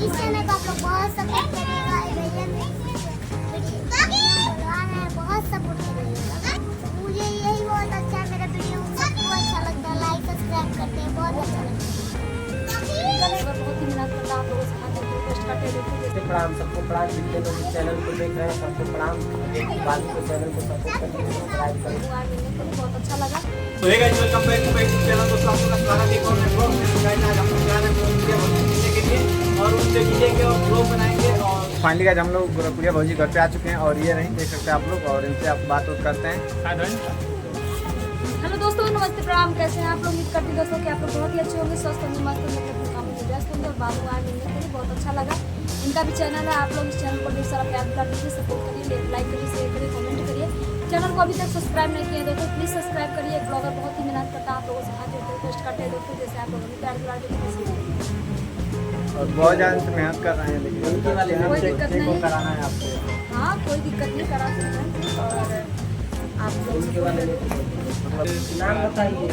इस चैनल को आप लोग बहुत सपोर्ट करिएगा, बहुत सपोर्ट करिएगा। मुझे यही बहुत अच्छा है, मेरा वीडियो सबको अच्छा लगता है, लाइक सब्सक्राइब करते हैं, बहुत अच्छा लगता है। बहुत ही मेहनत करता आप लोगों से रिक्वेस्ट करते हैं। प्रणाम सबको, प्रणाम जितने लोग इस चैनल को देख रहे हैं सबको प्रणाम। बाकी को चैनल को सपोर्ट करके सब्सक्राइब करें। बहुत अच्छा लगा। तो hey guys, welcome back to my channel. दोस्तों आप लोग का स्वागत है एक और नए ब्लॉग में। गाइस आज हम लोग जा रहे हैं गोरखपुरिया भौजी मिलने के लिए और उनसे मिलेंगे और ब्लॉग बनाएंगे। और फाइनली गाइस हम लोग गोरखपुरिया भौजी घर पे आ चुके हैं और ये नहीं देख सकते आप लोग, और इनसे आप बात करते हैं। हेलो दोस्तों, नमस्ते, प्रणाम। कैसे हैं आप लोग? उम्मीद करती हूँ दोस्तों कि आप लोग बहुत ही अच्छे होंगे, स्वस्थ होंगे, मस्त होंगे, अपने कामों में व्यस्त होंगे। और बाबू आए मिलने के लिए बहुत अच्छा लगा। इनका भी चैनल है, आप लोग इस चैनल को ढेर सारा प्यार कर दीजिए, सपोर्ट करिए, लाइक करिए, शेयर करिए, कमेंट करिए। चैनल को अभी तक सब्सक्राइब नहीं किया दोस्तों, प्लीज़ सब्सक्राइब करिए। ब्लॉगर बहुत ही मेहनत करता है, आप लोगों से हाथ जोड़ रिक्वेस्ट करते हैं दोस्तों, जैसे आप लोगों ने प्यार दुलार देते हैं। और बहुत ज़्यादा से मेहनत कर रहे हैं, लेकिन कोई दिक्कत नहीं कराना है आपको। हाँ, कोई दिक्कत नहीं, करा सकते हैं। और आप लोग नाम बताइए,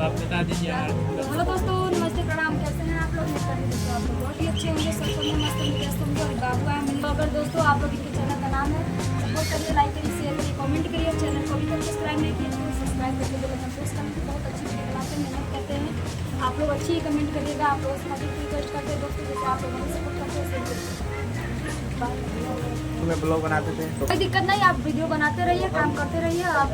आप बता दीजिए। हेलो दोस्तों, नमस्ते, प्रणाम। कैसे हैं आप लोग? उम्मीद करती हूँ दोस्तों आप लोग बहुत ही अच्छे होंगे, स्वस्थ होंगे, मस्त होंगे, व्यस्त होंगे। और बाबू आए मिल अगर दोस्तों आप लोग इनके चैनल का नाम है, सपोर्ट करिए, लाइक करिए, शेयर करिए, कमेंट करिए। चैनल को अभी तक सब्सक्राइब नहीं किया तो सब्सक्राइब करके बेल आइकन प्रेस करें। बहुत अच्छी वीडियो बनाते हैं, मेहनत करते हैं। आप लोग अच्छी कमेंट करिएगा, आप लोग से रिक्वेस्ट करते हैं दोस्तों, जैसे आप लोग हमें सपोर्ट करते हैं। तुम्हें ब्लॉग बनाते थे तो कोई दिक्कत नहीं, आप वीडियो बनाते रहिए, काम करते रहिए। आप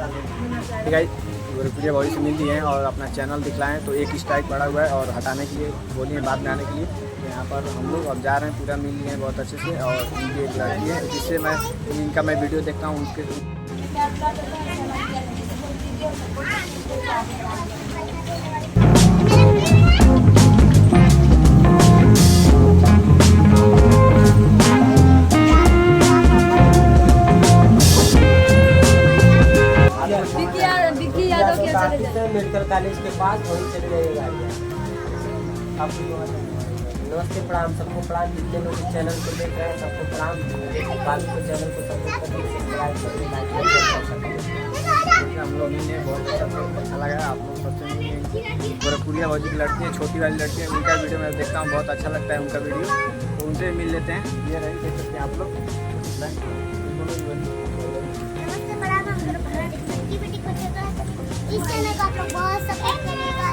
गाइस गोरखपुरिया भौजी से मिल लिए हैं और अपना चैनल दिखलाएं तो एक स्ट्राइक पड़ा हुआ है और हटाने के लिए बोली है, बात बनाने के लिए। यहाँ पर हम लोग अब जा रहे हैं, पूरा मिल लिए हैं बहुत अच्छे से। और इनकी एक लड़की है जिससे मैं इनका वीडियो देखता हूँ उनके। मेडिकल कॉलेज के पास वहीं चले जाइएगा। नमस्ते, प्रणाम सबको, प्रणाम जितने लोग इस चैनल को देख रहे हैं सबको प्रणाम। बाकी को चैनल को सपोर्ट करके सब्सक्राइब करें, लाइक करें। हम लोग ने बहुत अच्छा लगा। आप लोग सबसे गोरखपुरिया भौजी की लड़की है, छोटी वाली लड़की है, उनका वीडियो मैं देखता हूँ, बहुत अच्छा लगता है उनका वीडियो, तो उनसे मिल लेते हैं। ये रही, देख सकते हैं आप लोग। इस चैनल को आप लोग बहुत सपोर्ट करिएगा,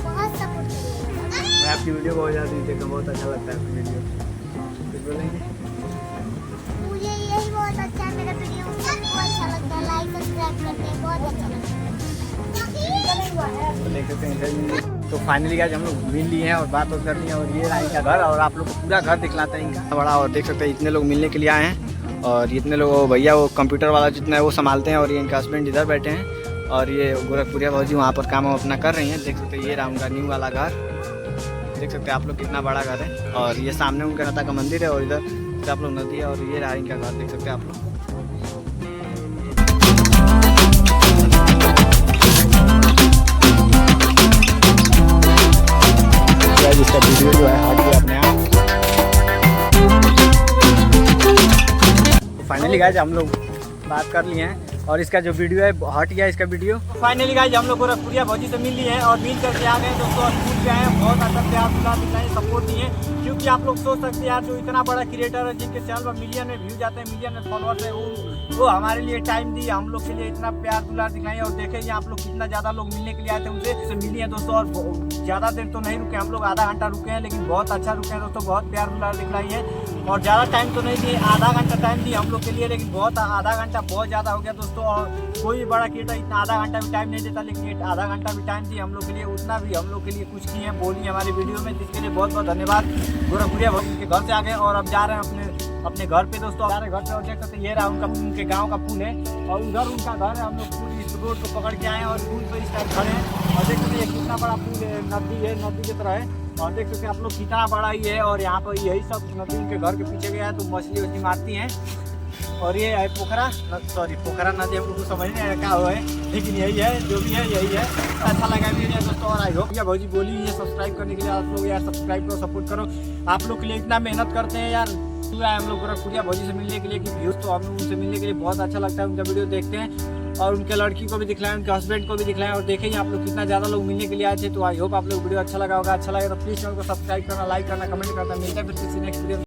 बहुत सपोर्ट करिएगा। मैं आपकी वीडियो बहुत ज़्यादा देखता हूँ, बहुत अच्छा लगता है आपकी वीडियो। कुछ बोलेंगे? मुझे यही बहुत अच्छा है, मेरा वीडियो सबको अच्छा लगता है, लाइक सब्सक्राइब करते हैं, बहुत अच्छा लगता है। तो देख सकते हैं तो फाइनली गाइस हम लोग मिल लिए हैं और बात कर ली है। और ये रहा इनका घर, और आप लोग को पूरा घर दिखलाते हैं इनका बड़ा। और देख सकते हैं इतने लोग मिलने के लिए आए हैं और इतने लोग भैया वो कंप्यूटर वाला जितना है वो संभालते हैं, और ये इनका हस्बैंड इधर बैठे हैं। और ये गोरखपुरिया भौजी वहाँ पर काम अपना कर रही हैं। देख सकते हैं ये रहा उनका न्यू वाला घर, देख सकते हैं आप लोग कितना बड़ा घर है। और ये सामने उनका माता का मंदिर है और इधर से आप लोग नदी है। और ये रहा इनका घर, देख सकते हैं आप लोग। इसका वीडियो जो है हट गया अपने आप। फाइनली गाइस हम लोग बात कर लिए हैं और इसका जो वीडियो है हट गया इसका वीडियो। फाइनली गाइस हम लोग गोरखपुरिया भौजी से मिल लिए हैं और मिल करके आ गए दोस्तों। स्कूल पे आए हैं, बहुत अच्छा प्यार दुलार दिखाएं, सपोर्ट दिए, क्योंकि आप लोग सोच सकते हैं यार जो इतना बड़ा क्रिएटर है जिनके चैनल पर मिलियन में व्यू जाते हैं, मिलियन में फॉलोअर्स है, वो हमारे लिए टाइम दिए, हम लोग के लिए इतना प्यार दुलार दिखाएं। और देखें आप लोग कितना ज़्यादा लोग मिलने के लिए आए थे, उनसे मिली है दोस्तों। और ज़्यादा देर तो नहीं रुके हम लोग, आधा घंटा रुके हैं, लेकिन बहुत अच्छा रुके हैं दोस्तों, बहुत प्यार दुलार दिखलाई है। और ज़्यादा टाइम तो नहीं दिए, आधा घंटा टाइम दिए हम लोग के लिए, लेकिन बहुत आधा घंटा बहुत ज़्यादा हो गया दोस्तों। और कोई बड़ा क्रिएटर इतना आधा घंटा भी टाइम नहीं देता, लेकिन आधा घंटा भी टाइम दिए हम लोग के लिए, उतना भी हम लोग के लिए कुछ किए हैं, बोली हमारी वीडियो में, जिसके लिए बहुत बहुत धन्यवाद। गोरखपुरिया भौजी के घर से आ गए और अब जा रहे हैं अपने घर पे दोस्तों। जा रहे घर पे और देख सकते ये रहा उनके गाँव का पुल है और उधर उनका घर है। हम लोग पूरी इस रोड को पकड़ के आए हैं और पुल पर इस टाइम खड़े हैं और देख सकते ये कितना बड़ा पुल है, नदी है, नदी की तरह है। और देख सकते हैं आप लोग कितना बड़ा ही है। और यहाँ पर यही सब नदी उनके घर के पीछे गया है, तो मछली वछली मारती हैं। और ये है पोखरा, सॉरी पोखरा नदी हमको कुछ समझ नहीं आया क्या हुआ है, लेकिन यही है, जो भी है यही है। अच्छा लगा वीडियो दोस्तों। और आई होप या भौजी बोली है सब्सक्राइब करने के लिए, आप लोग यार सब्सक्राइब करो, सपोर्ट करो, आप लोग के लिए इतना मेहनत करते हैं यार। हम लोग गोरखपुरिया भौजी से मिलने के लिए कि व्यूज़, तो हम लोग उनसे मिलने के लिए बहुत अच्छा लगता है, उनका वीडियो देखते हैं। और उनके लड़की को भी दिखलाएं, उनके हस्बैंड को भी दिखलाएं और देखें आप लोग कितना ज़्यादा लोग मिलने के लिए आए थे। तो आई होप आप लोग वीडियो अच्छा लगा होगा। अच्छा लगे तो प्लीज़ चैनल को सब्सक्राइब करना, लाइक करना, कमेंट करना। मिलता है फिर किसी नेक्स्ट वीडियो में।